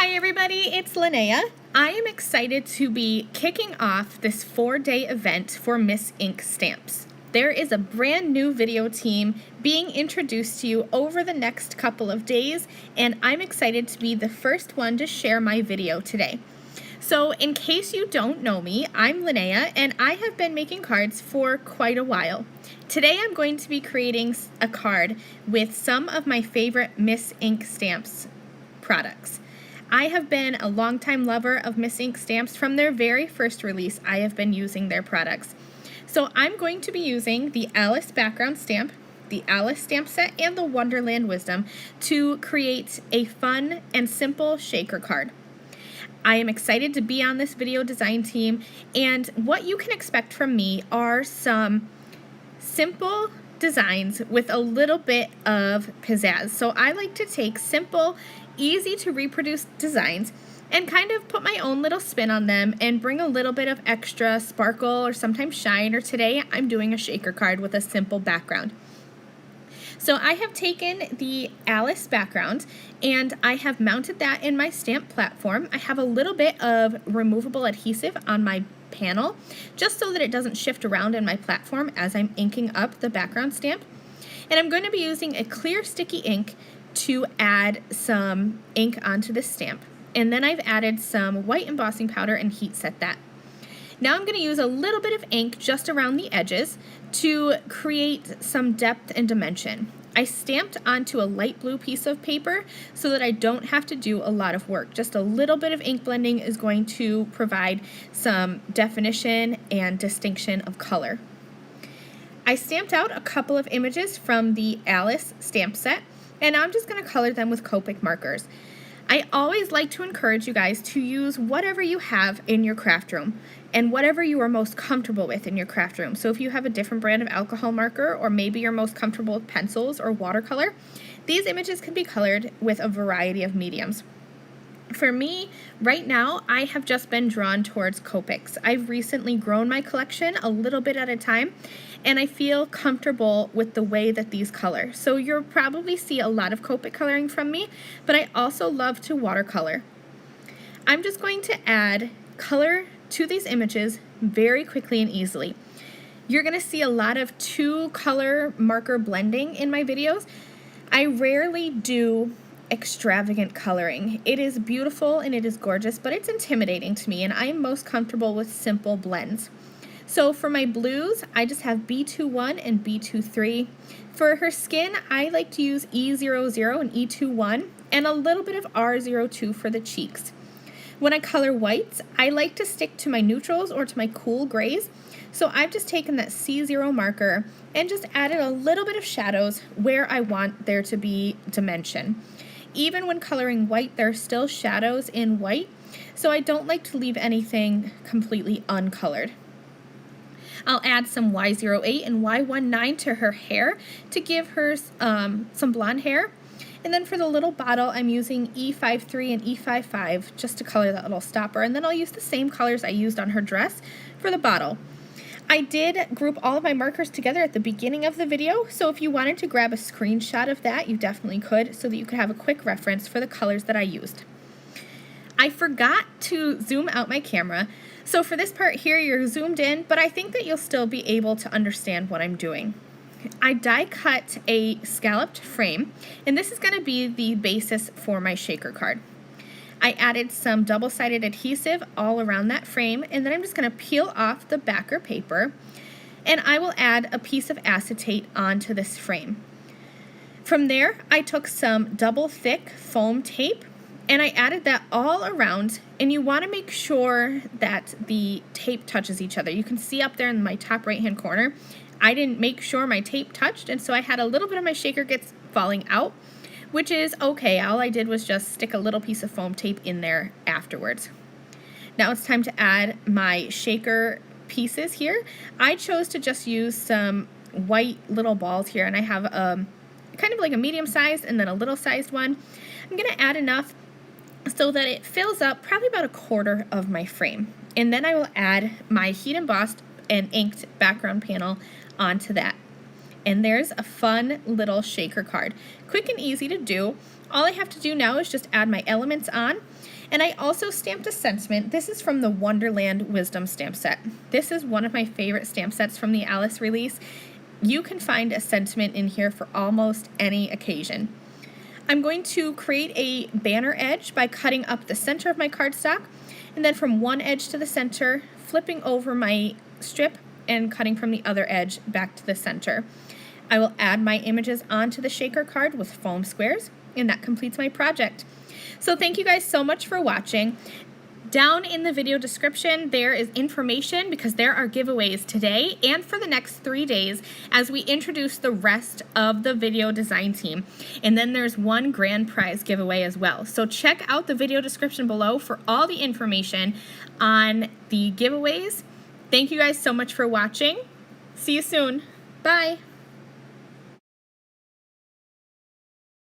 Hi everybody, it's Lynnea. I am excited to be kicking off this 4-day event for Miss Ink Stamps. There is a brand new video team being introduced to you over the next couple of days, and I'm excited to be the first one to share my video today. So in case you don't know me, I'm Lynnea, and I have been making cards for quite a while. Today I'm going to be creating a card with some of my favorite Miss Ink Stamps products. I have been a longtime lover of Miss Ink Stamps. From their very first release, I have been using their products. So I'm going to be using the Alice background stamp, the Alice stamp set, and the Wonderland Wisdom to create a fun and simple shaker card. I am excited to be on this video design team, and what you can expect from me are some simple designs with a little bit of pizzazz. So I like to take simple, easy to reproduce designs and kind of put my own little spin on them and bring a little bit of extra sparkle or sometimes shine, or today I'm doing a shaker card with a simple background. So I have taken the Alice background and I have mounted that in my stamp platform. I have a little bit of removable adhesive on my panel just so that it doesn't shift around in my platform as I'm inking up the background stamp. And I'm going to be using a clear sticky ink to add some ink onto this stamp. And then I've added some white embossing powder and heat set that. Now I'm going to use a little bit of ink just around the edges to create some depth and dimension. I stamped onto a light blue piece of paper so that I don't have to do a lot of work. Just a little bit of ink blending is going to provide some definition and distinction of color. I stamped out a couple of images from the Alice stamp set, and I'm just going to color them with Copic markers. I always like to encourage you guys to use whatever you have in your craft room and whatever you are most comfortable with in your craft room. So if you have a different brand of alcohol marker, or maybe you're most comfortable with pencils or watercolor, these images can be colored with a variety of mediums. For me, right now, I have just been drawn towards Copics. I've recently grown my collection a little bit at a time, and I feel comfortable with the way that these color. So you'll probably see a lot of Copic coloring from me, but I also love to watercolor. I'm just going to add color to these images very quickly and easily. You're going to see a lot of two-color marker blending in my videos. I rarely do extravagant coloring. It is beautiful and it is gorgeous, but it's intimidating to me, and I am most comfortable with simple blends. So for my blues, I just have B21 and B23. For her skin, I like to use E00 and E21 and a little bit of R02 for the cheeks. When I color whites, I like to stick to my neutrals or to my cool grays. So I've just taken that C0 marker and just added a little bit of shadows where I want there to be dimension. Even when coloring white, there are still shadows in white, so I don't like to leave anything completely uncolored. I'll add some Y08 and Y19 to her hair to give her some blonde hair. And then for the little bottle, I'm using E53 and E55 just to color that little stopper. And then I'll use the same colors I used on her dress for the bottle. I did group all of my markers together at the beginning of the video, so if you wanted to grab a screenshot of that, you definitely could, so that you could have a quick reference for the colors that I used. I forgot to zoom out my camera, so for this part here, you're zoomed in, but I think that you'll still be able to understand what I'm doing. I die cut a scalloped frame, and this is going to be the basis for my shaker card. I added some double-sided adhesive all around that frame, and then I'm just going to peel off the backer paper, and I will add a piece of acetate onto this frame. From there, I took some double thick foam tape, and I added that all around, and you want to make sure that the tape touches each other. You can see up there in my top right-hand corner, I didn't make sure my tape touched, and so I had a little bit of my shaker kits falling out, which is okay. All I did was just stick a little piece of foam tape in there afterwards. Now it's time to add my shaker pieces here. I chose to just use some white little balls here, and I have kind of like a medium sized and then a little sized one. I'm going to add enough so that it fills up probably about a quarter of my frame. And then I will add my heat embossed and inked background panel onto that. And there's a fun little shaker card. Quick and easy to do. All I have to do now is just add my elements on, And I also stamped a sentiment. This is from the Wonderland Wisdom stamp set. This is one of my favorite stamp sets from the Alice release. You can find a sentiment in here for almost any occasion. I'm going to create a banner edge by cutting up the center of my cardstock, and then from one edge to the center, flipping over my strip and cutting from the other edge back to the center. I will add my images onto the shaker card with foam squares, and that completes my project. So thank you guys so much for watching. Down in the video description, there is information because there are giveaways today and for the next 3 days as we introduce the rest of the video design team. And then there's one grand prize giveaway as well. So check out the video description below for all the information on the giveaways. Thank you guys so much for watching. See you soon. Bye.